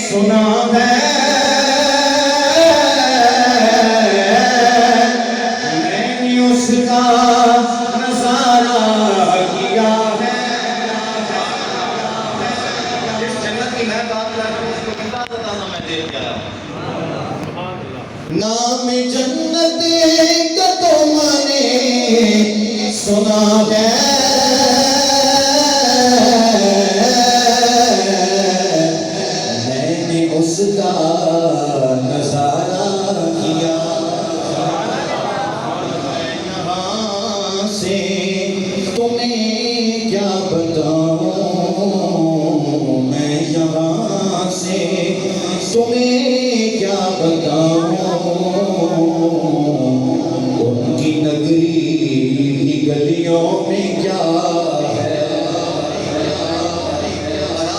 سنا ہے میں نے اس کا نظارہ کیا ہے جس جنت کی میں بات کر رہا ہوں اس کو کتنا تازہ میں دیکھ گیا نام جنت کا تو میں نے سنا ہے میں نے اس کا نظارہ کیا یہاں سے تمہیں کیا بتاؤں میں یہاں سے تمہیں کیا بتاؤں